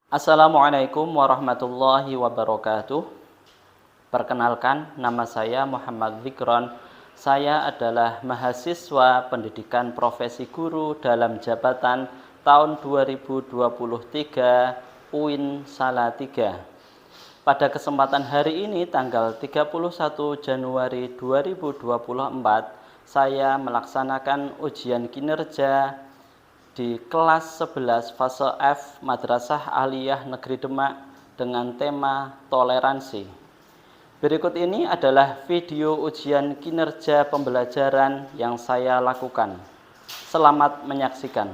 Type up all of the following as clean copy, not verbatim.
Assalamualaikum warahmatullahi wabarakatuh. Perkenalkan, nama saya Muhammad Zikron. Saya adalah mahasiswa pendidikan profesi guru dalam jabatan tahun 2023 UIN Salatiga. Pada kesempatan hari ini tanggal 31 Januari 2024, saya melaksanakan ujian kinerja di kelas 11 fase F Madrasah Aliyah Negeri Demak dengan tema toleransi. Berikut ini adalah video ujian kinerja pembelajaran yang saya lakukan. Selamat menyaksikan.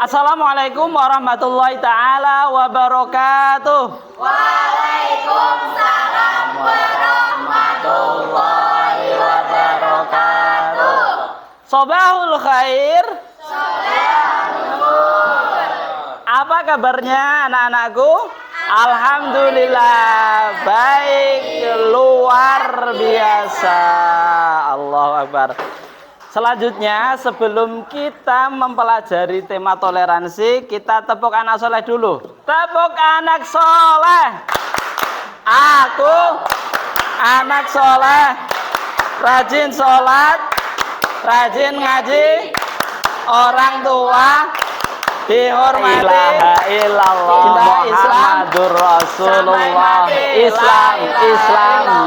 Assalamualaikum warahmatullahi taala wabarakatuh. Waalaikumsalam warahmatullahi wabarakatuh. Sobahul khair. Apa kabarnya anak-anakku? Alhamdulillah baik, luar biasa. Allahu Akbar. Selanjutnya, sebelum kita mempelajari tema toleransi, kita tepuk anak soleh dulu. Tepuk anak soleh. Aku anak soleh, rajin sholat, rajin ngaji, orang tua dihormati. La ilaha illallah Muhammadur Rasulullah. Islam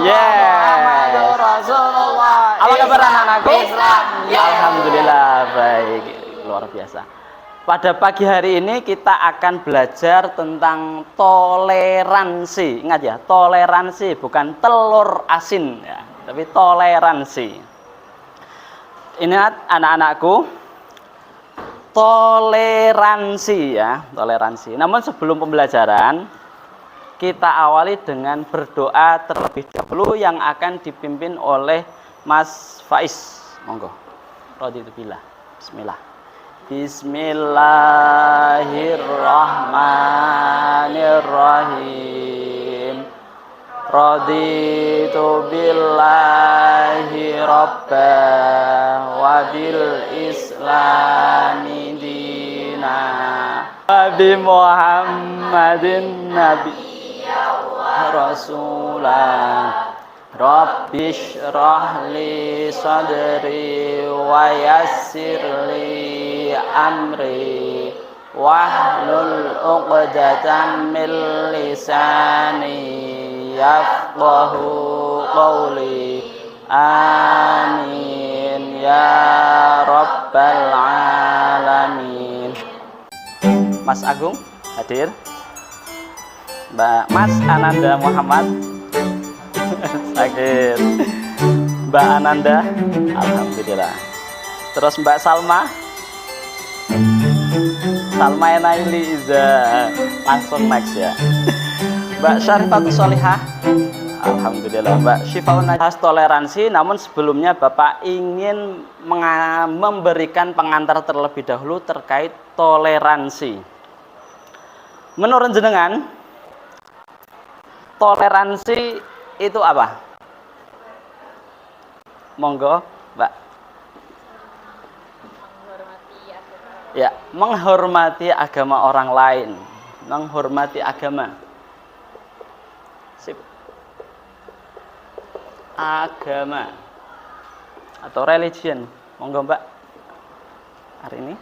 Muhammadur Rasulullah. Apa kabar anak-anakku? Alhamdulillah baik, luar biasa. Pada pagi hari ini kita akan belajar tentang toleransi. Ingat ya, toleransi bukan telur asin ya, tapi toleransi. Ingat anak-anakku, toleransi ya, toleransi. Namun sebelum pembelajaran, kita awali dengan berdoa terlebih dahulu yang akan dipimpin oleh Mas Faiz. Monggo. Radhiyallahu. Bismillah. Bismillahirrahmanirrahim. Raditu billahi rabba wa bil islami dina wa bi muhammadin nabiyya rasulah. Rabbi shrah li sadri wa yassir li amri wahlul 'uqdatam min lisani yafqahu qawli. Amin ya rabbal alamin. Mas Agung hadir. Mas Ananda Muhammad sakit. Mbak Ananda alhamdulillah. Terus Mbak Salma Enaili Iza langsung next ya. Mbak Syarifatus Solihah alhamdulillah. Mbak Syifaun Najah toleransi. Namun sebelumnya Bapak ingin memberikan pengantar terlebih dahulu terkait toleransi. Menurut jenengan, toleransi itu apa? Monggo, Mbak. Ya, menghormati agama orang lain, menghormati agama. Sip. Agama atau religion. Monggo, Mbak. Hari ini.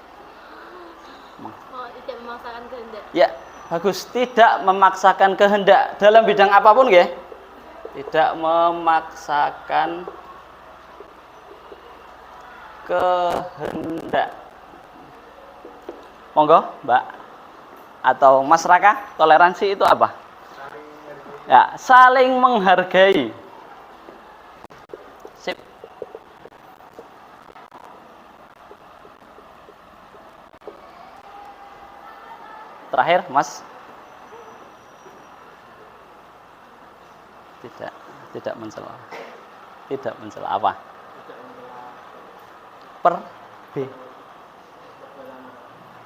Tidak memaksakan kehendak. Ya, bagus. Tidak memaksakan kehendak dalam bidang apapun, ya. Tidak memaksakan kehendak. Monggo, Mbak atau Mas Raka, toleransi itu apa? Ya, saling menghargai. Sip. Terakhir, Mas. Tidak mencela. Tidak mencela apa?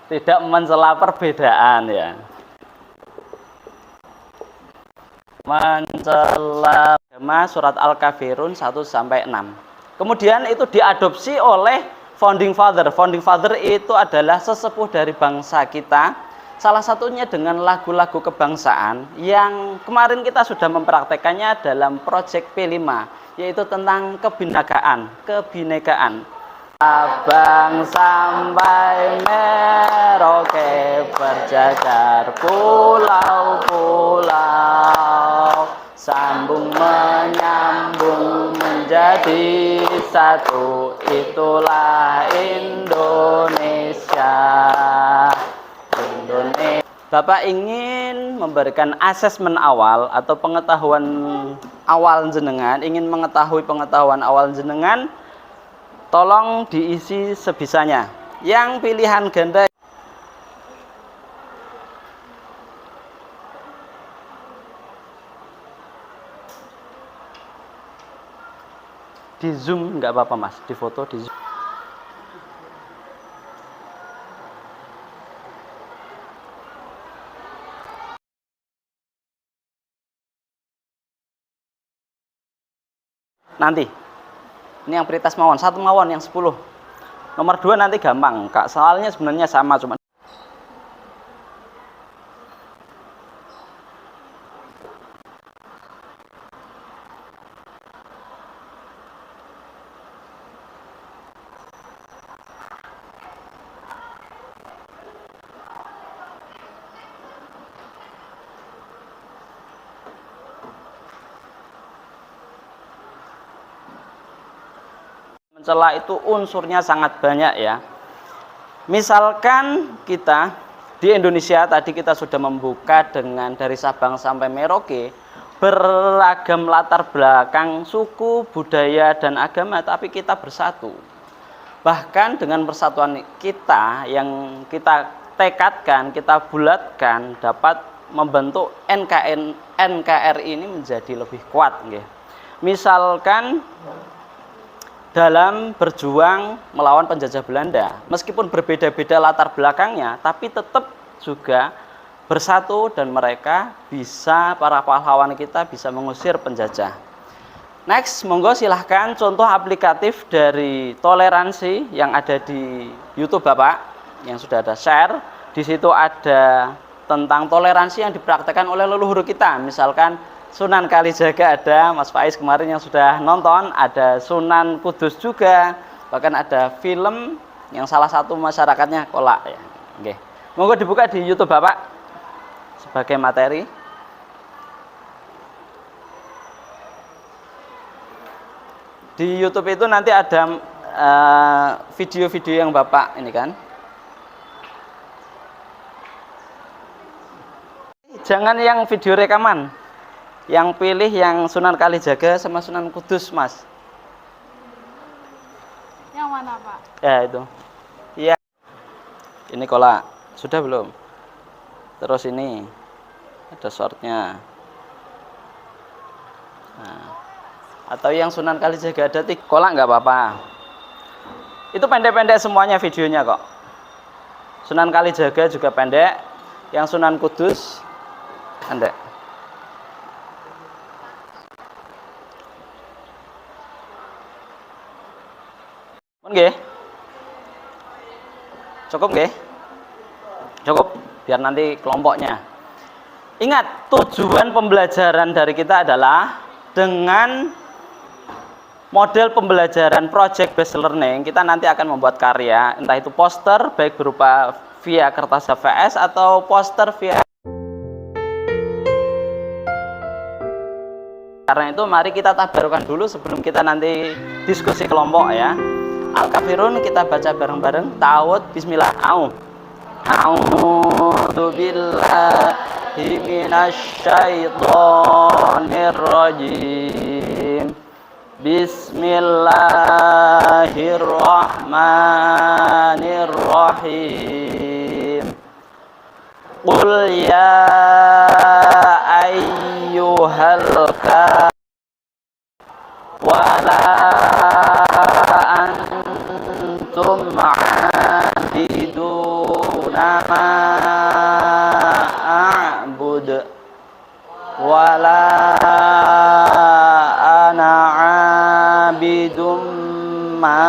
Tidak mencela perbedaan ya. Mencela agama surat Al-Kafirun 1-6. Kemudian itu diadopsi oleh founding father. Founding father itu adalah sesepuh dari bangsa kita. Salah satunya dengan lagu-lagu kebangsaan yang kemarin kita sudah mempraktekannya dalam proyek P5, yaitu tentang kebinekaan. Sabang sampai Merauke berjajar pulau-pulau, sambung menyambung menjadi satu, itulah Indonesia. Bapak ingin memberikan asesmen awal atau pengetahuan awal jenengan, ingin mengetahui pengetahuan awal jenengan, tolong diisi sebisanya. Yang pilihan ganda di zoom nggak apa-apa mas, di foto di zoom. Nanti ini yang prioritas mawon, 1 mawon yang 10. Nomor 2 nanti gampang kak, soalnya sebenarnya sama, cuma mencela itu unsurnya sangat banyak ya. Misalkan kita di Indonesia tadi kita sudah membuka dengan dari Sabang sampai Merauke, beragam latar belakang, suku, budaya, dan agama, tapi kita bersatu. Bahkan dengan persatuan kita yang kita tekadkan, kita bulatkan, dapat membentuk NKRI ini menjadi lebih kuat. Misalkan dalam berjuang melawan penjajah Belanda, meskipun berbeda-beda latar belakangnya, tapi tetap juga bersatu dan mereka bisa, para pahlawan kita bisa mengusir penjajah. Next, monggo silahkan contoh aplikatif dari toleransi yang ada di YouTube Bapak, yang sudah ada share. Di situ ada tentang toleransi yang dipraktekkan oleh leluhur kita, misalkan Sunan Kalijaga ada, Mas Faiz kemarin yang sudah nonton, ada Sunan Kudus juga, bahkan ada film yang salah satu masyarakatnya kolak ya. Oke. Monggo dibuka di YouTube Bapak sebagai materi. Di YouTube itu nanti ada video-video yang Bapak ini kan. Jangan yang video rekaman. Yang pilih yang Sunan Kalijaga sama Sunan Kudus, Mas. Yang mana, Pak? Ya, itu. Iya. Ini kolak. Sudah belum? Terus ini. Ada shortnya. Nah. Atau yang Sunan Kalijaga ada kolak nggak apa-apa. Itu pendek-pendek semuanya videonya kok. Sunan Kalijaga juga pendek. Yang Sunan Kudus pendek. Nggih. Cukup nggih? Cukup biar nanti kelompoknya. Ingat, tujuan pembelajaran dari kita adalah dengan model pembelajaran project based learning, kita nanti akan membuat karya, entah itu poster baik berupa via kertas HVS atau poster via. Karena itu mari kita tabarkan dulu sebelum kita nanti diskusi kelompok ya. Al-Kafirun kita baca bareng-bareng. Ta'awud, bismillah. A'udzu billahi minasyaitonir rajim. Bismillahirrahmanirrahim. Qul ya ayyuhal kafirun wala antum ma'abiduna ma a'bud wala ana 'abidum ma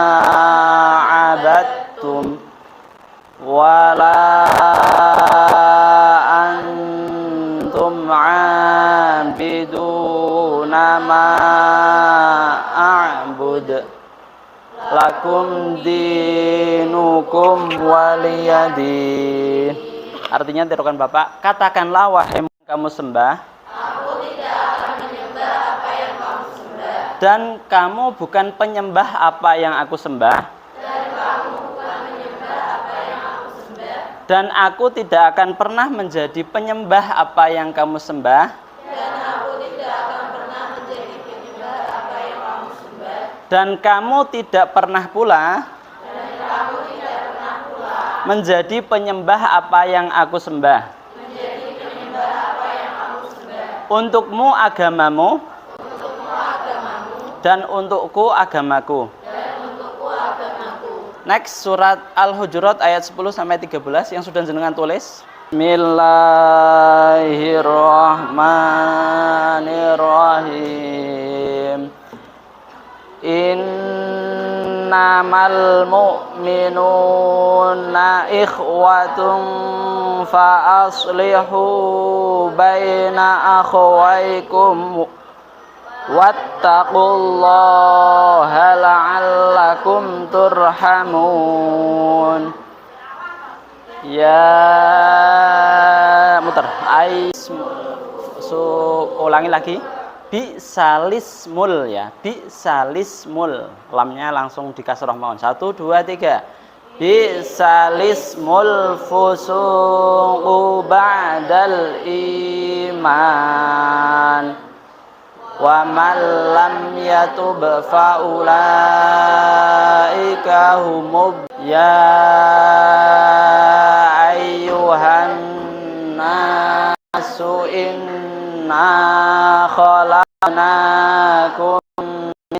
lakum dinukum waliyadin. Artinya tirukan Bapak, katakanlah wahai kamu sembah, aku tidak akan menyembah apa yang kamu sembah, dan kamu bukan penyembah apa yang aku sembah, dan kamu bukan menyembah apa yang aku sembah, dan aku tidak akan pernah menjadi penyembah apa yang kamu sembah, dan aku tidak akan pernah menjadi penyembah apa yang kamu sembah, dan kamu tidak pernah pula dan kamu tidak pernah pula menjadi penyembah apa yang aku sembah. menjadi penyembah apa yang kamu sembah. Untukmu agamamu, Untukmu agamamu, dan untukku agamaku. dan untukku agamaku. Next, surat Al-Hujurat ayat 10 sampai 13 yang sudah jenengan tulis. Bismillahirrahmanirrahim. Innamal mu'minuna ikhwatun fa aslihu baina akhawaykum wattaqullaha la'allakum turhamun. Ya muter ulangi lagi. Bisalismul ya, bisalismul, lamnya langsung di kasrah mawon. 1 2 3. Bisalismul fusuqu ba'dal iman wa man lam yatub fa ulaika humub ya ayyuhan nasu inna khalaqnakum min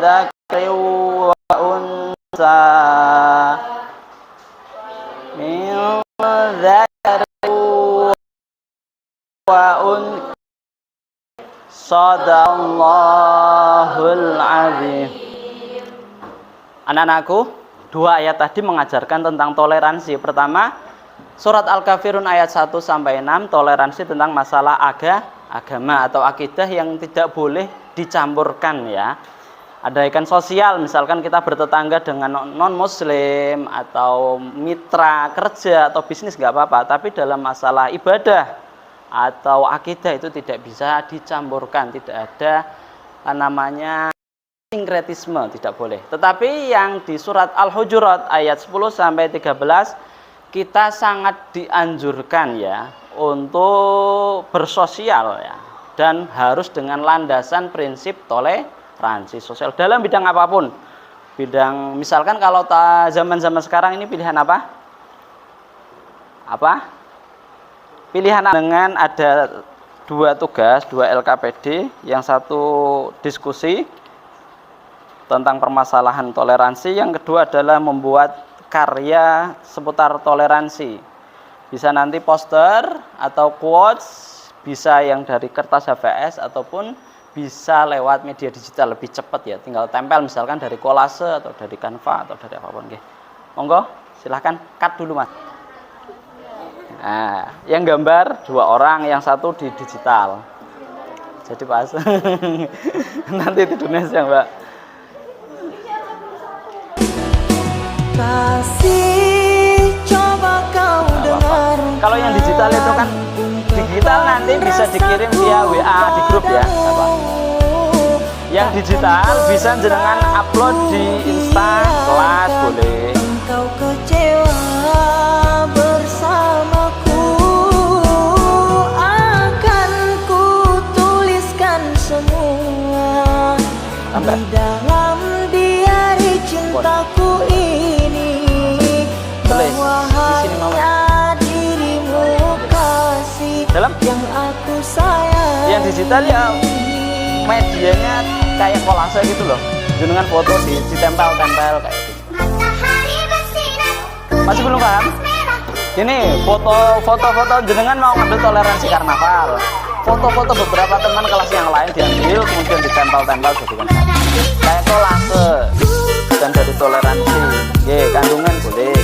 dzakrin wa unsa min dzakrin wa unsa Shadallahul azim. Anak-anakku, 2 ayat tadi mengajarkan tentang toleransi. Pertama, surat Al-Kafirun ayat 1 sampai 6, toleransi tentang masalah agama atau akidah yang tidak boleh dicampurkan ya. Ada ikan sosial, misalkan kita bertetangga dengan non-muslim atau mitra kerja atau bisnis nggak apa-apa, tapi dalam masalah ibadah atau akidah itu tidak bisa dicampurkan, tidak ada namanya sinkretisme, tidak boleh. Tetapi yang di surat Al-Hujurat ayat 10 sampai 13 kita sangat dianjurkan ya untuk bersosial ya, dan harus dengan landasan prinsip toleransi sosial dalam bidang apapun. Bidang misalkan kalau zaman-zaman sekarang ini pilihan apa? Pilihan dengan ada 2 tugas, 2 LKPD, yang satu diskusi tentang permasalahan toleransi, yang kedua adalah membuat karya seputar toleransi. Bisa nanti poster atau quotes, bisa yang dari kertas HVS ataupun bisa lewat media digital, lebih cepat ya, tinggal tempel misalkan dari kolase atau dari Canva atau dari apapun. Monggo, silahkan cut dulu Mas. Nah, yang gambar 2 orang, yang satu di digital. Jadi pas nanti tidurnya siang, Mbak. Kasih coba kau dengar. Kalau yang digital itu kan digital nanti bisa dikirim via WA di grup ya, apa? Yang digital bisa jenengan upload di Insta kelas boleh. Kau kecewa bersamaku, akan ku tuliskan semua Tambah. di dalam diari cintaku ini, Tulis bahwa di sini, Mama. hanya dirimu kasih Dalam yang aku sayang. yang digital ya medianya kayak kolase gitu loh, jenengan foto ditempel-tempel kayak gitu. Masih belum paham? Ini foto-foto jenengan mau ngambil toleransi karnaval, foto-foto beberapa teman kelas yang lain diambil kemudian ditempel-tempel jadi kan kayak kolase dan dari toleransi. Kandungan boleh.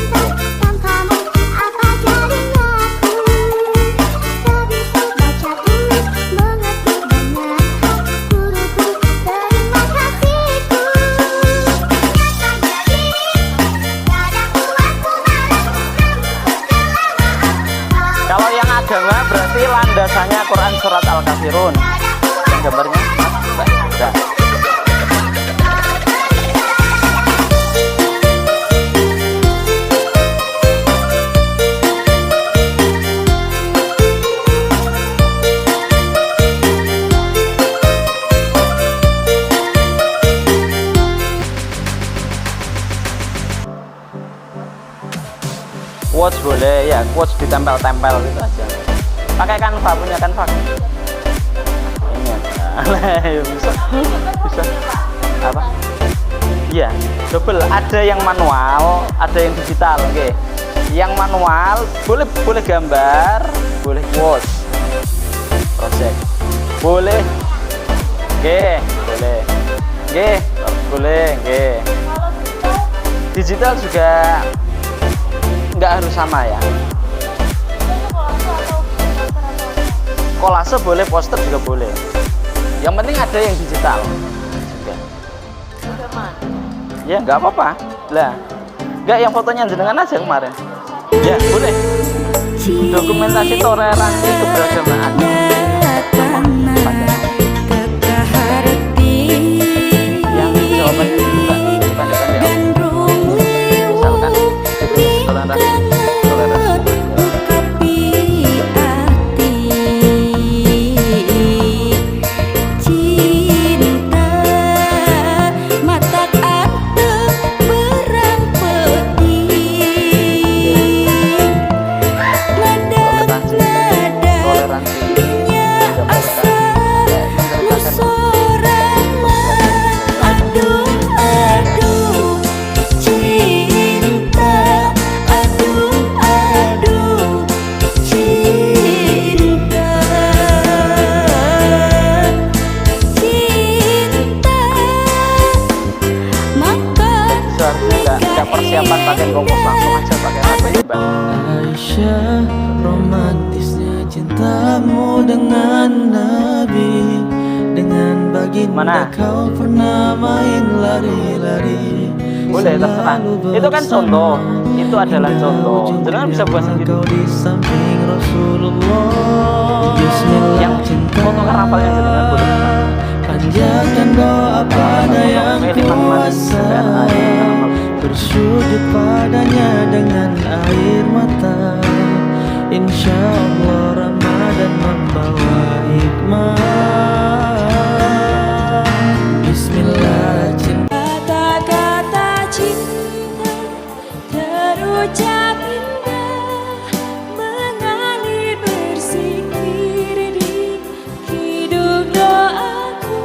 beragama berarti landasannya Quran surat Al-Kafirun. Yang gambarnya Mas, udah. Quotes boleh ya, quotes ditempel-tempel gitu aja. Pakai Canva, punya Canva. Ini ya. bisa. Apa? Iya, double. Ada yang manual, ada yang digital, oke. Yang manual boleh gambar, boleh quotes. Project. Boleh. Oke, boleh. Oke, boleh, oke. Digital juga nggak harus sama ya. Kolase boleh, poster juga boleh. Yang penting ada yang digital juga. Ya nggak apa-apa lah. Nggak, yang fotonya jenengan aja kemarin. Ya boleh. Dokumentasi toleransi keberagamaan. Yang jawabannya juga pendek-pendek. Misalkan toleransi. Persiapan pakai kompos, langsung aja pakai apa ya Bang? Aisyah, romantisnya cintamu dengan Nabi. Dengan baginda kau pernah main lari-lari. Boleh, terserah. Itu kan contoh. Itu adalah contoh. Jangan bisa buat sendiri. Di samping Rasulullah. Yang foto karnaval yang jenengan boleh. Panjatkan doa pada yang kuasa, bersujud padanya dengan air mata. Insya Allah Ramadan membawa hikmah. Bismillah. Kata-kata cinta terucap indah, mengalir bersikir di hidung doaku.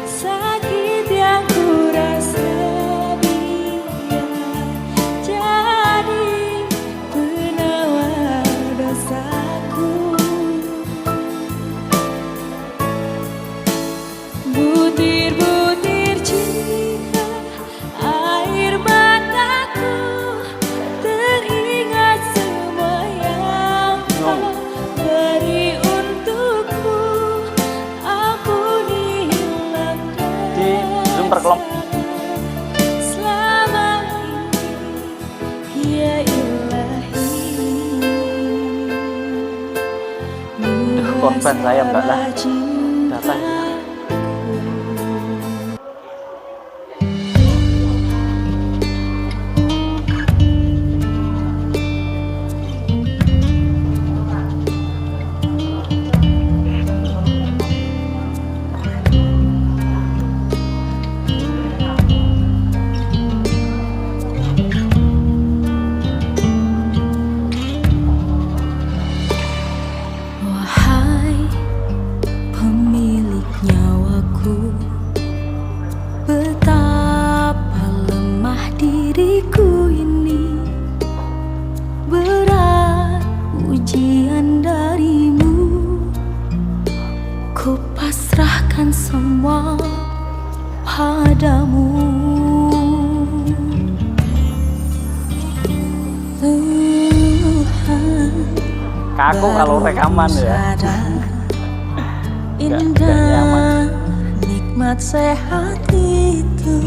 Sakit yang ku rasa biar jadi penawar dosaku. Butir-butir cinta, air mataku, teringat semua yang kau beri untukku. Ampunilah Di Zoom berkelompok. selama ini, ya Ilahi. Korban saya Mbak lah. Data. Wahai pemilik nyawaku, betapa lemah diriku ini. Berat ujian darimu, ku pasrahkan semua padamu. Tuhan, Kaku kalau rekaman ya. nyaman. Indah nikmat sehat itu,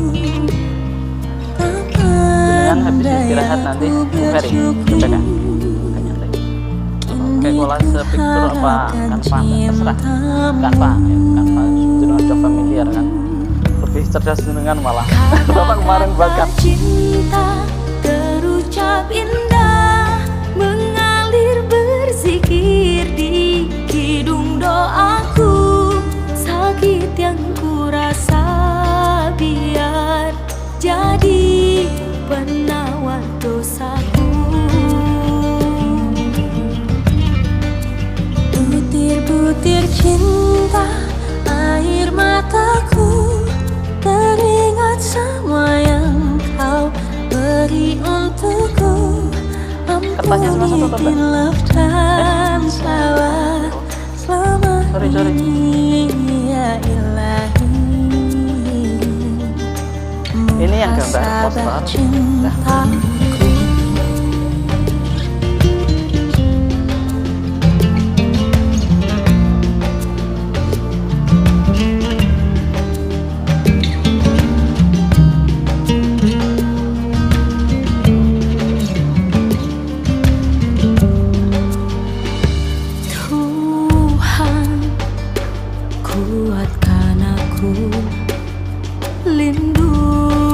Jangan habis istirahat nanti Bu Ferry, coba kan? pakai kolase picture apa Canva, terserah. Canva, ya, Canva sudah familiar kan, lebih cerdas dengan malah. Bapak kemarin buat kan. Cinta terucap indah, mengalir berzikir di kidung doaku. Sakit yang ku rasa biar jadi penawar dosaku. Butir-butir cinta, air mataku, teringat semua yang kau beri untukku. Kertasnya cuma satu, Mbak. Ampuni love dan salah selama Sorry. ini, ya ilahi. Ini yang gambar Muhasabah poster. cintaku. Tuhan, kuatkan aku, lindungiku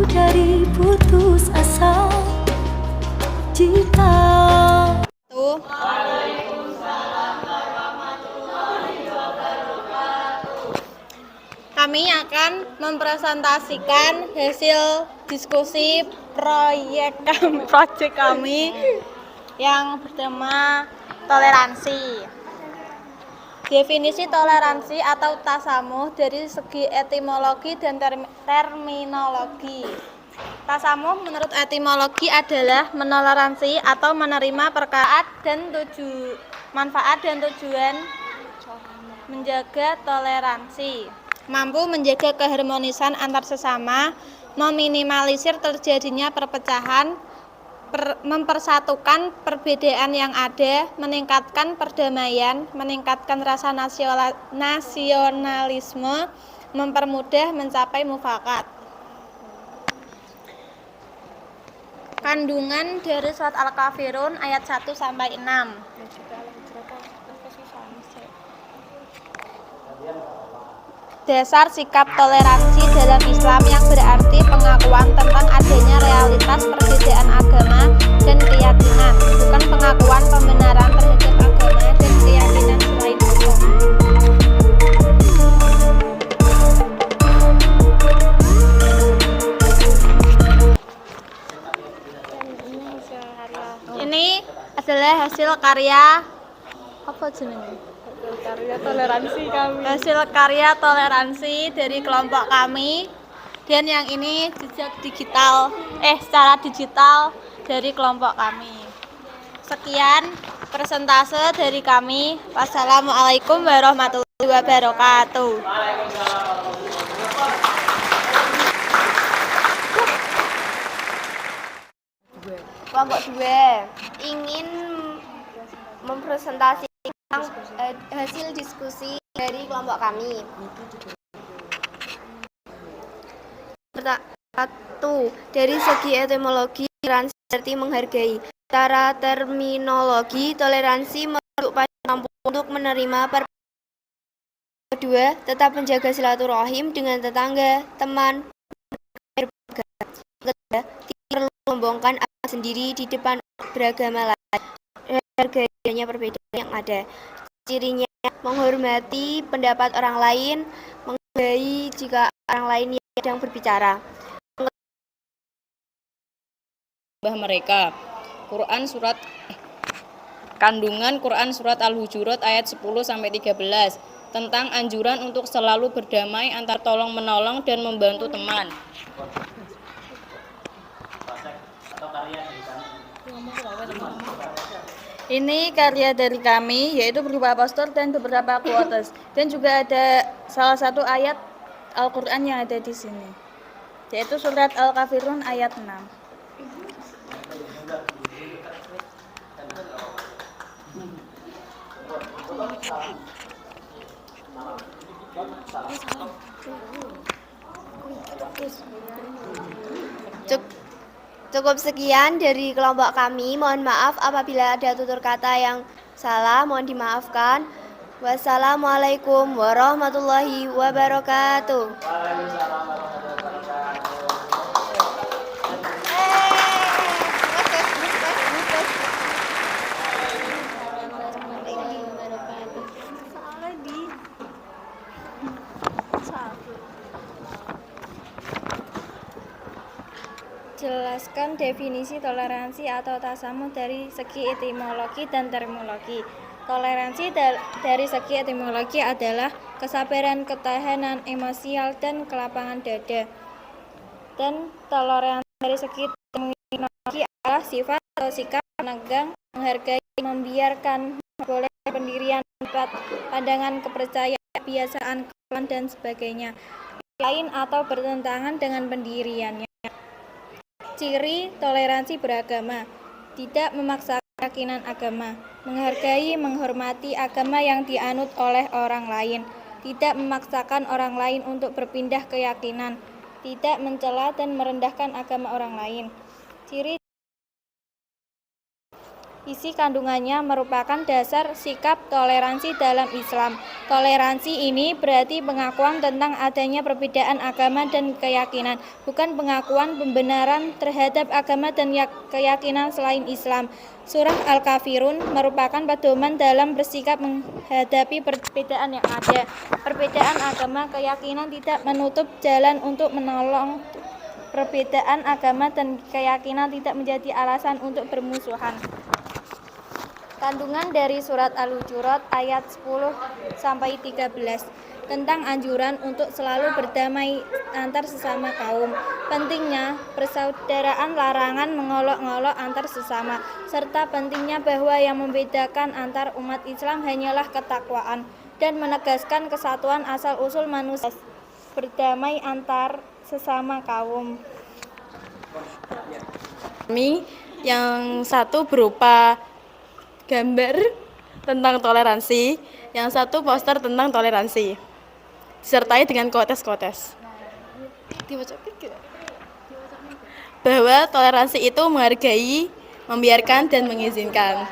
dari putus asa. Jika Kami akan mempresentasikan hasil diskusi proyek kami yang bertema toleransi. Definisi toleransi atau tasamuh dari segi etimologi dan terminologi. Tasamuh menurut etimologi adalah menoleransi atau menerima perkara dan manfaat dan tujuan menjaga toleransi. Mampu menjaga keharmonisan antar sesama, meminimalisir terjadinya perpecahan, mempersatukan perbedaan yang ada, meningkatkan perdamaian, meningkatkan rasa nasionalisme, mempermudah mencapai mufakat. Kandungan dari surat Al-Kafirun ayat 1 sampai 6. Dasar sikap toleransi dalam Islam yang berarti pengakuan tentang adanya realitas perbedaan agama dan keyakinan, bukan pengakuan pembenaran terhadap agama dan keyakinan selain Allah. Ini adalah hasil karya apa jenenge? Hasil karya toleransi dari kelompok kami, dan yang ini jejak digital secara digital dari kelompok kami. Sekian persentase dari kami. Wassalamualaikum warahmatullahi wabarakatuh. Kelompok 2 ingin mempresentasikan hasil diskusi dari kelompok kami. Satu, dari segi etimologi, toleransi berarti menghargai. Secara terminologi, toleransi merujuk pada mampu untuk menerima perbedaan. Kedua, tetap menjaga silaturahim dengan tetangga, teman, beragama. Ketiga, tidak perlu membongkar sendiri di depan beragama lain. Harganya perbedaan yang ada. Cirinya menghormati pendapat orang lain, menghargai jika orang lain yang sedang berbicara. Mereka Kandungan Quran surat Al-Hujurat ayat 10 sampai 13 tentang anjuran untuk selalu berdamai antar tolong menolong dan membantu teman. Ini karya dari kami, yaitu berupa poster dan beberapa quotes, dan juga ada salah satu ayat Al-Quran yang ada di sini, yaitu surat Al-Kafirun ayat 6. Cukup sekian dari kelompok kami. Mohon maaf apabila ada tutur kata yang salah, mohon dimaafkan. Wassalamualaikum warahmatullahi wabarakatuh. Jelaskan definisi toleransi atau tasamuh dari segi etimologi dan terminologi. Toleransi dari segi etimologi adalah kesabaran, ketahanan emosial, dan kelapangan dada. Dan toleransi dari segi terminologi adalah sifat atau sikap menegang, menghargai, membiarkan, boleh pendirian, pandangan, kepercayaan, kebiasaan, kelakuan, dan sebagainya lain atau bertentangan dengan pendiriannya. Ciri toleransi beragama: tidak memaksakan keyakinan agama, menghargai, menghormati agama yang dianut oleh orang lain, tidak memaksakan orang lain untuk berpindah keyakinan, tidak mencela dan merendahkan agama orang lain. Ciri isi kandungannya merupakan dasar sikap toleransi dalam Islam. Toleransi ini berarti pengakuan tentang adanya perbedaan agama dan keyakinan, bukan pengakuan pembenaran terhadap agama dan keyakinan selain Islam. Surah Al-Kafirun merupakan pedoman dalam bersikap menghadapi perbedaan yang ada. Perbedaan agama keyakinan tidak menutup jalan untuk menolong. Perbedaan agama dan keyakinan tidak menjadi alasan untuk bermusuhan. Kandungan dari surat Al-Hujurat ayat 10-13 tentang anjuran untuk selalu berdamai antar sesama kaum. Pentingnya persaudaraan, larangan mengolok-ngolok antar sesama, serta pentingnya bahwa yang membedakan antar umat Islam hanyalah ketakwaan, dan menegaskan kesatuan asal-usul manusia berdamai antar sesama kaum. Kami yang satu berupa gambar tentang toleransi, yang satu poster tentang toleransi, disertai dengan kotes-kotes. Bahwa toleransi itu menghargai, membiarkan, dan mengizinkan.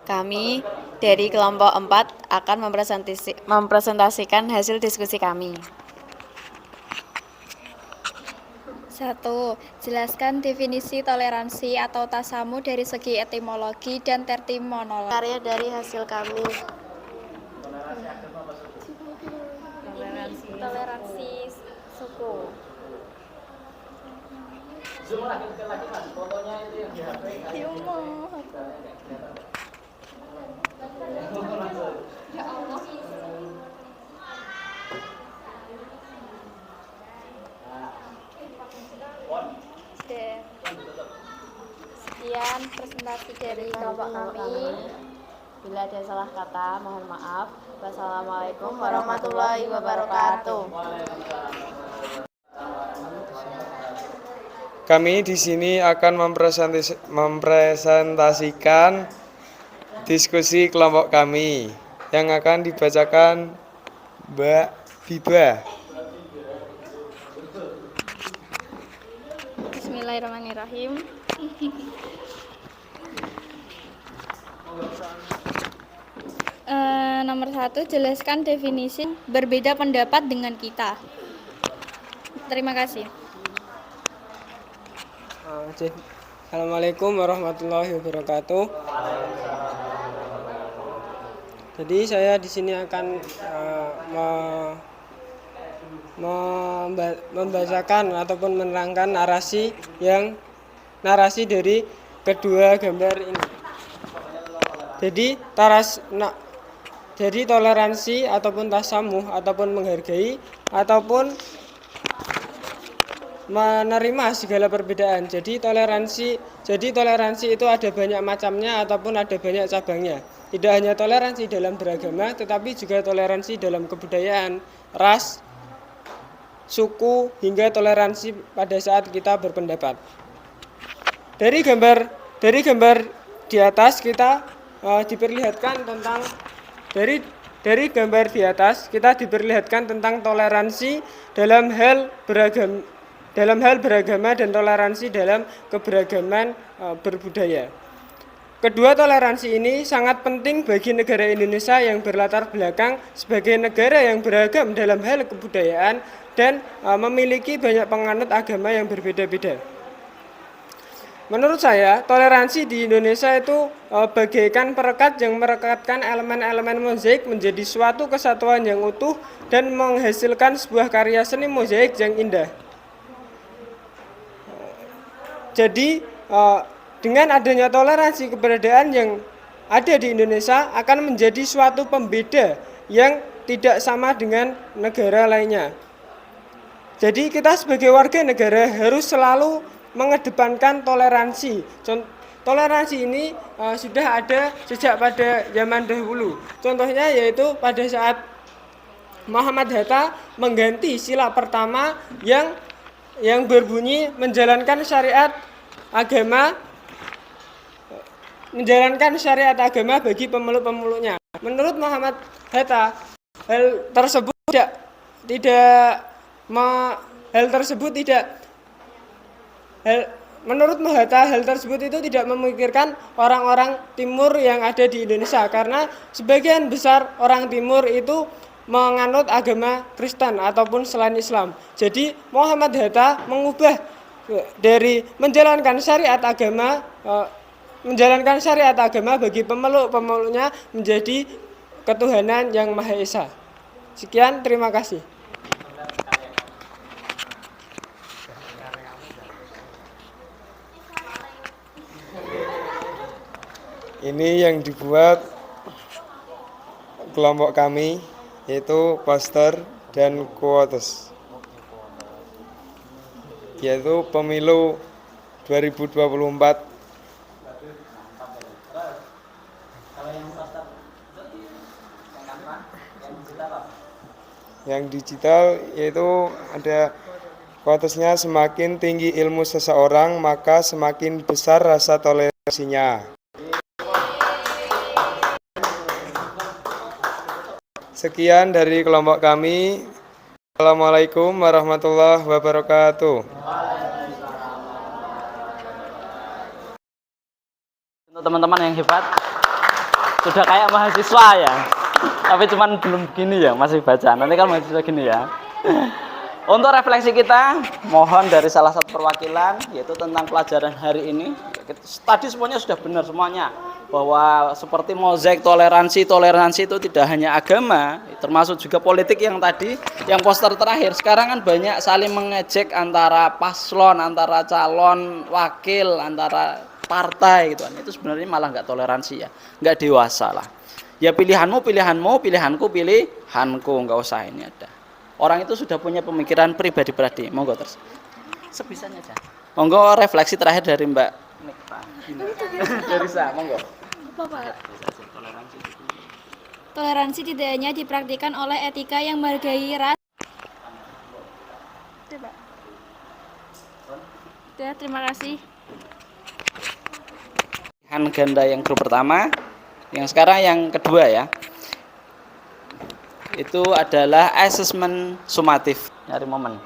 Kami dari kelompok 4 akan mempresentasikan hasil diskusi kami. 1. Jelaskan definisi toleransi atau tasamuh dari segi etimologi dan terminologi. Karya dari hasil kami. Toleransi suku. Sekian presentasi dari kelompok kami. Bila ada salah kata, mohon maaf. Wassalamualaikum warahmatullahi wabarakatuh. Kami di sini akan mempresentasikan diskusi kelompok kami yang akan dibacakan Mbak Biba. Bismillahirrahmanirrahim. Nomor 1, jelaskan definisi berbeda pendapat dengan kita. Terima kasih. Assalamualaikum warahmatullahi wabarakatuh. Jadi saya di sini akan membacakan ataupun menerangkan narasi dari kedua gambar ini. Jadi toleransi ataupun tasamuh ataupun menghargai ataupun menerima segala perbedaan. Jadi toleransi itu ada banyak macamnya ataupun ada banyak cabangnya. Tidak hanya toleransi dalam beragama, tetapi juga toleransi dalam kebudayaan, ras, suku, hingga toleransi pada saat kita berpendapat. Dari gambar di atas kita diperlihatkan tentang Dari gambar di atas kita diperlihatkan tentang toleransi dalam hal beragama dan toleransi dalam keberagaman berbudaya. Kedua toleransi ini sangat penting bagi negara Indonesia yang berlatar belakang sebagai negara yang beragam dalam hal kebudayaan dan memiliki banyak penganut agama yang berbeda-beda. Menurut saya, toleransi di Indonesia itu bagaikan perekat yang merekatkan elemen-elemen mozaik menjadi suatu kesatuan yang utuh dan menghasilkan sebuah karya seni mozaik yang indah. Jadi, dengan adanya toleransi keberadaan yang ada di Indonesia akan menjadi suatu pembeda yang tidak sama dengan negara lainnya. Jadi kita sebagai warga negara harus selalu mengedepankan toleransi. Toleransi ini sudah ada sejak pada zaman dahulu. Contohnya yaitu pada saat Muhammad Hatta mengganti sila pertama yang berbunyi menjalankan syariat agama bagi pemeluk-pemeluknya. Menurut Muhammad Hatta, hal tersebut itu tidak memikirkan orang-orang timur yang ada di Indonesia, karena sebagian besar orang timur itu menganut agama Kristen ataupun selain Islam. Jadi Muhammad Hatta mengubah dari menjalankan syariat agama bagi pemeluk-pemeluknya menjadi ketuhanan yang Maha Esa. Sekian, terima kasih. Ini yang dibuat kelompok kami, yaitu poster dan quotes, yaitu pemilu 2024. Yang digital yaitu ada quotesnya, semakin tinggi ilmu seseorang maka semakin besar rasa toleransinya. Sekian dari kelompok kami. Assalamualaikum warahmatullahi wabarakatuh. Untuk teman-teman yang hebat, sudah kayak mahasiswa ya, tapi cuman belum begini ya, masih baca. Nanti kan mahasiswa gini ya. Untuk refleksi kita, mohon dari salah satu perwakilan, yaitu tentang pelajaran hari ini. Tadi semuanya sudah benar semuanya, bahwa seperti mozaik toleransi itu tidak hanya agama, termasuk juga politik yang tadi, yang poster terakhir. Sekarang kan banyak saling mengejek antara paslon, antara calon wakil, antara partai gitu kan. Itu sebenarnya malah nggak toleransi ya, nggak dewasa lah. Ya pilihanmu, pilihanku, pilihanku, nggak usah ini ada. Orang itu sudah punya pemikiran pribadi. Monggo terus. Sebisanya aja. Monggo refleksi terakhir dari Mbak Nikta. Dari saya, monggo. Toleransi tidak hanya dipraktikkan oleh etika yang menghargai ras. Ya, terima kasih. Pilihan ganda yang grup pertama, yang sekarang yang kedua ya. Itu adalah asesmen sumatif, nyari momen.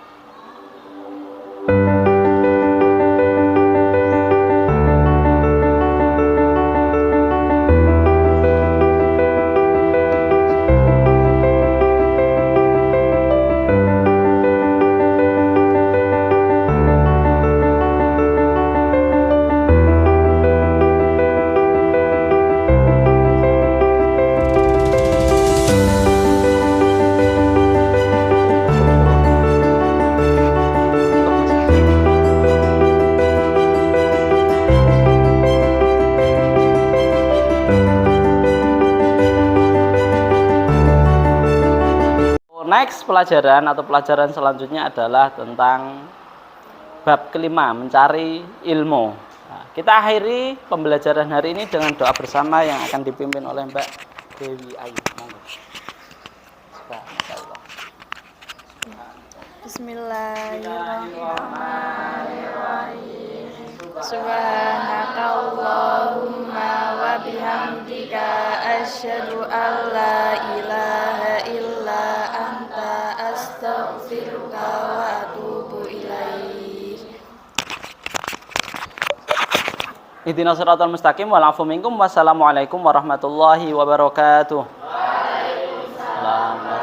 Next pelajaran selanjutnya adalah tentang bab kelima, mencari ilmu. Nah, kita akhiri pembelajaran hari ini dengan doa bersama yang akan dipimpin oleh Mbak Dewi Ayu. Bismillahirrahmanirrahim. Subhanakallahumma wa bihamdika asyhadu an la ilaha illa anta astaghfiruka wa atubu ilaik. Ihdinas siratal mustaqim wal afu minkum. Wassalamualaikum warahmatullahi wabarakatuh. Waalaikumsalam.